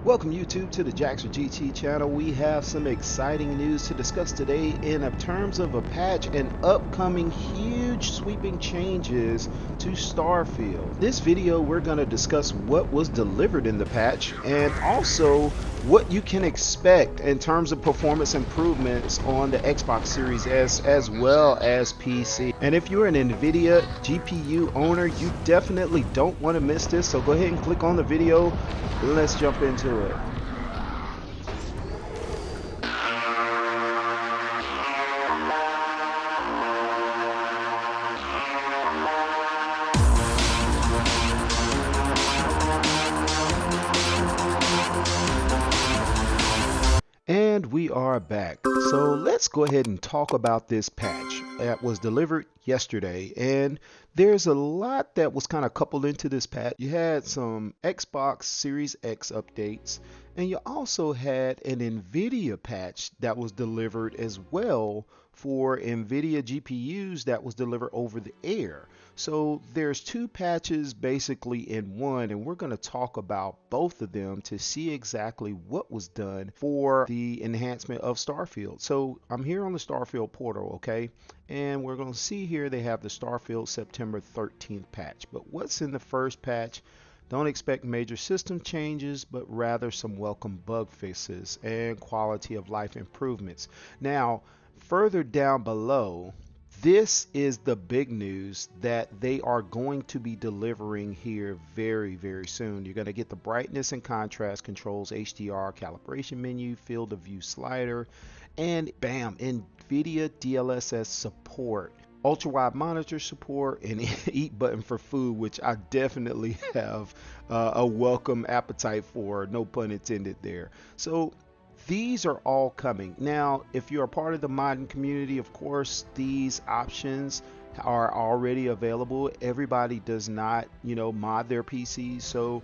Welcome YouTube to the Jackson GT channel. We have some exciting news to discuss today in terms of a patch and upcoming huge sweeping changes to STARFIELD. This video we're going to discuss what was delivered in the patch and also what you can expect in terms of performance improvements on the Xbox Series S as well as PC. And if you're an NVIDIA GPU owner, you definitely don't want to miss this, so go ahead and click on the video. Let's jump into it. And we are back. So let's go ahead and talk about this patch that was delivered yesterday. And there's a lot that was kind of coupled into this patch. You had some Xbox Series X updates, and you also had an NVIDIA patch that was delivered as well for NVIDIA GPUs that was delivered over the air. So there's two patches basically in one, and we're going to talk about both of them to see exactly what was done for the enhancement of STARFIELD. So I'm here on the STARFIELD portal, okay? And we're going to see here they have the STARFIELD September 13th patch. But what's in the first patch? Don't expect major system changes, but rather some welcome bug fixes and quality of life improvements. Now, further down below, this is the big news that they are going to be delivering here very soon. You're going to get the brightness and contrast controls, HDR calibration menu, field of view slider, and bam, NVIDIA DLSS support, ultra wide monitor support, and eat button for food, which I definitely have a welcome appetite for, no pun intended there. So these are all coming. Now, if you're a part of the modding community, of course, these options are already available. Everybody does not, mod their PCs. So,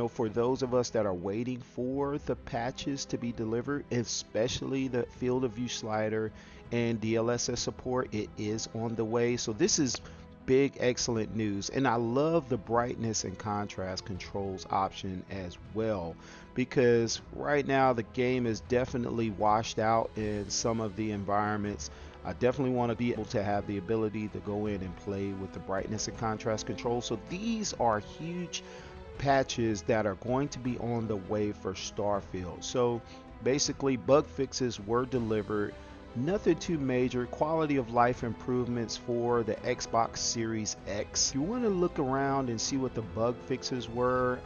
for those of us that are waiting for the patches to be delivered, especially the field of view slider and DLSS support, it is on the way. So this is big, excellent news. And I love the brightness and contrast controls option as well, because right now the game is definitely washed out in some of the environments. I definitely want to be able to have the ability to go in and play with the brightness and contrast controls. So these are huge patches that are going to be on the way for STARFIELD. So basically bug fixes were delivered. Nothing too major. Quality of life improvements for the Xbox Series X. If you want to look around and see what the bug fixes were,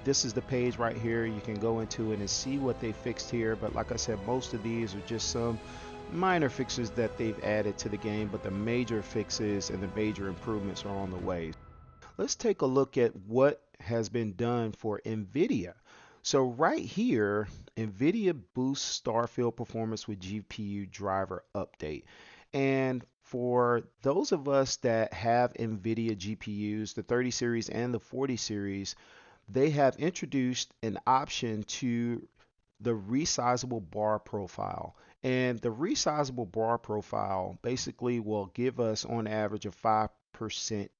this is the page right here. You can go into it and see what they fixed here. But like I said, most of these are just some minor fixes that they've added to the game, but the major fixes and the major improvements are on the way. Let's take a look at what has been done for NVIDIA. So right here, NVIDIA boosts STARFIELD performance with GPU driver update. And for those of us that have NVIDIA GPUs, the 30 series and the 40 series, they have introduced an option to the resizable bar profile. And the resizable bar profile basically will give us on average a 5%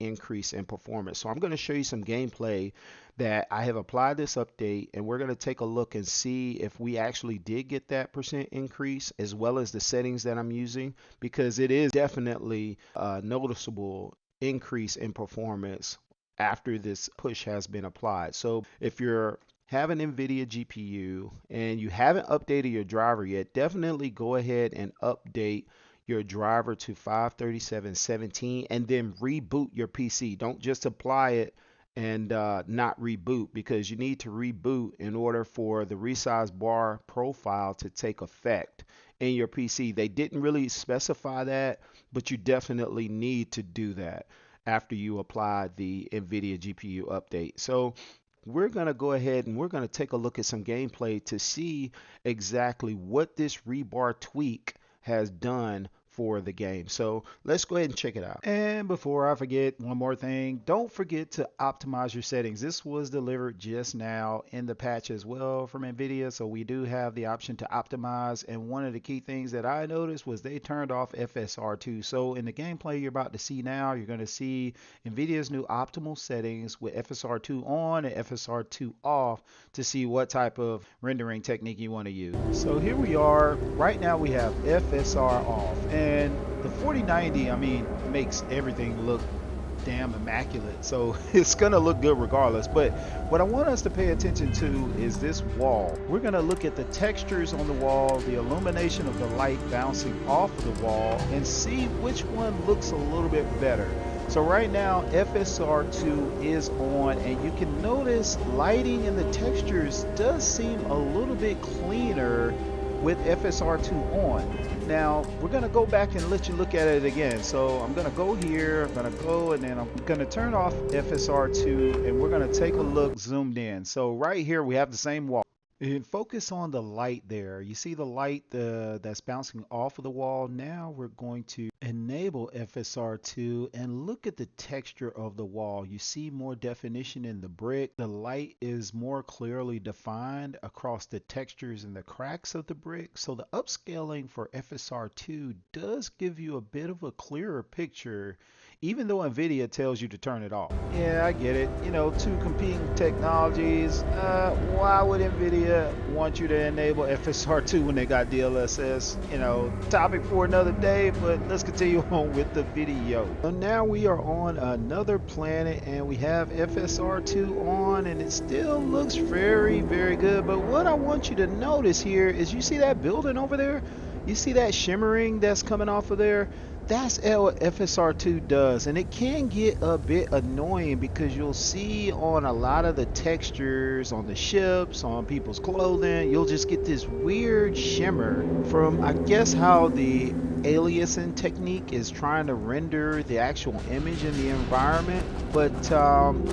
increase in performance. So I'm going to show you some gameplay that I have applied this update, and we're going to take a look and see if we actually did get that percent increase, as well as the settings that I'm using, because it is definitely a noticeable increase in performance after this push has been applied. So if you're have an NVIDIA GPU and you haven't updated your driver yet, definitely go ahead and update your driver to 537.17 and then reboot your PC. Don't just apply it and not reboot, because you need to reboot in order for the resize bar profile to take effect in your PC. They didn't really specify that, but you definitely need to do that after you apply the NVIDIA GPU update. So we're going to go ahead and we're going to take a look at some gameplay to see exactly what this rebar tweak has done for the game. So let's go ahead and check it out. And before I forget, one more thing, don't forget to optimize your settings. This was delivered just now in the patch as well from NVIDIA, so we do have the option to optimize. And one of the key things that I noticed was they turned off FSR2. So in the gameplay you're about to see now, you're going to see NVIDIA's new optimal settings with FSR2 on and FSR2 off to see what type of rendering technique you want to use. So here we are. Right now we have FSR off, and the 4090, I mean, makes everything look damn immaculate, so it's gonna look good regardless. But what I want us to pay attention to is this wall. We're gonna look at the textures on the wall, the illumination of the light bouncing off of the wall, and see which one looks a little bit better. So right now FSR2 is on, and you can notice lighting and the textures does seem a little bit cleaner with FSR2 on. Now we're gonna go back and let you look at it again. So I'm gonna go here, I'm gonna go, and then I'm gonna turn off FSR2, and we're gonna take a look zoomed in. So right here we have the same wall. And focus on the light there. You see the light that's bouncing off of the wall. Now we're going to enable FSR2 and look at the texture of the wall. You see more definition in the brick. The light is more clearly defined across the textures and the cracks of the brick. So the upscaling for FSR2 does give you a bit of a clearer picture, even though NVIDIA tells you to turn it off. Yeah, I get it. You know, two competing technologies. Why would NVIDIA want you to enable FSR2 when they got DLSS? You know, topic for another day, but let's continue on with the video. So now we are on another planet, and we have FSR2 on, and it still looks very, very good. But what I want you to notice here is, you see that building over there? You see that shimmering that's coming off of there? That's what FSR2 does, and it can get a bit annoying because you'll see on a lot of the textures on the ships, on people's clothing, you'll just get this weird shimmer from, I guess, how the aliasing technique is trying to render the actual image in the environment. But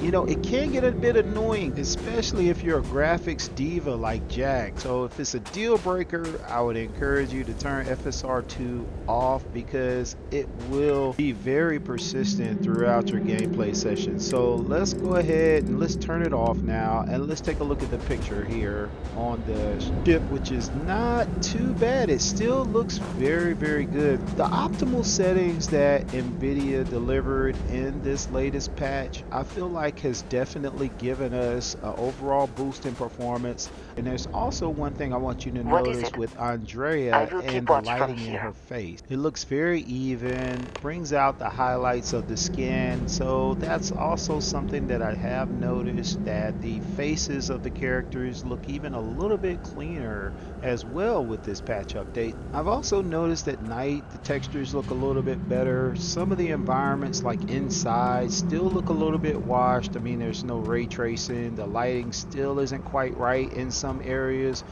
you know, it can get a bit annoying, especially if you're a graphics diva like Jack. So if it's a deal breaker, I would encourage you to turn FSR2 off, because it will be very persistent throughout your gameplay session. So let's go ahead and let's turn it off now, and let's take a look at the picture here on the ship, which is not too bad. It still looks very, very good. The optimal settings that NVIDIA delivered in this latest patch, I feel like has definitely given us an overall boost in performance. And there's also one thing I want you to notice with Andrea and the lighting in her face. It looks very even, brings out the highlights of the skin. So that's also something that I have noticed, that the faces of the characters look even a little bit cleaner as well with this patch update. I've also noticed at night the textures look a little bit better. Some of the environments, like inside, still look a little bit washed. I mean, there's no ray tracing, the lighting still isn't quite right in some areas.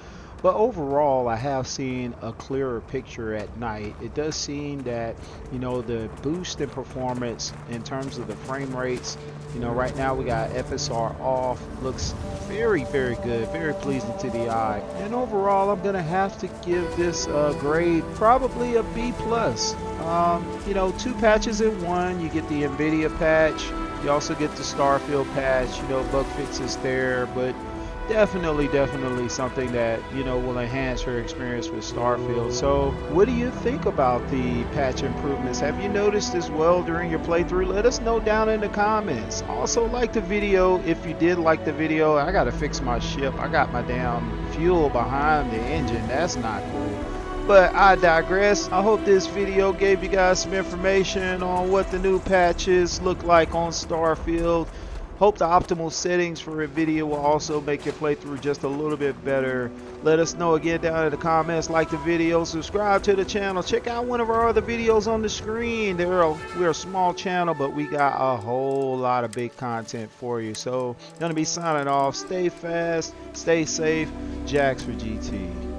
But overall, I have seen a clearer picture at night. It does seem that, you know, the boost in performance in terms of the frame rates, you know, right now we got FSR off, looks very, very good, very pleasing to the eye. And overall, I'm gonna have to give this grade probably a B+. You know, two patches in one. You get the NVIDIA patch, you also get the STARFIELD patch. You know, bug fixes there, but definitely something that, you know, will enhance your experience with STARFIELD. So what do you think about the patch improvements? Have you noticed as well during your playthrough? Let us know down in the comments. Also, like the video if you did like the video. I gotta fix my ship. I got my damn fuel behind the engine. That's not cool. But I digress. I hope this video gave you guys some information on what the new patches look like on STARFIELD. Hope the optimal settings for NVIDIA will also make your playthrough just a little bit better. Let us know again down in the comments. Like the video, subscribe to the channel, check out one of our other videos on the screen. We're a small channel, but we got a whole lot of big content for you. So gonna be signing off. Stay fast, stay safe. Jax for GT.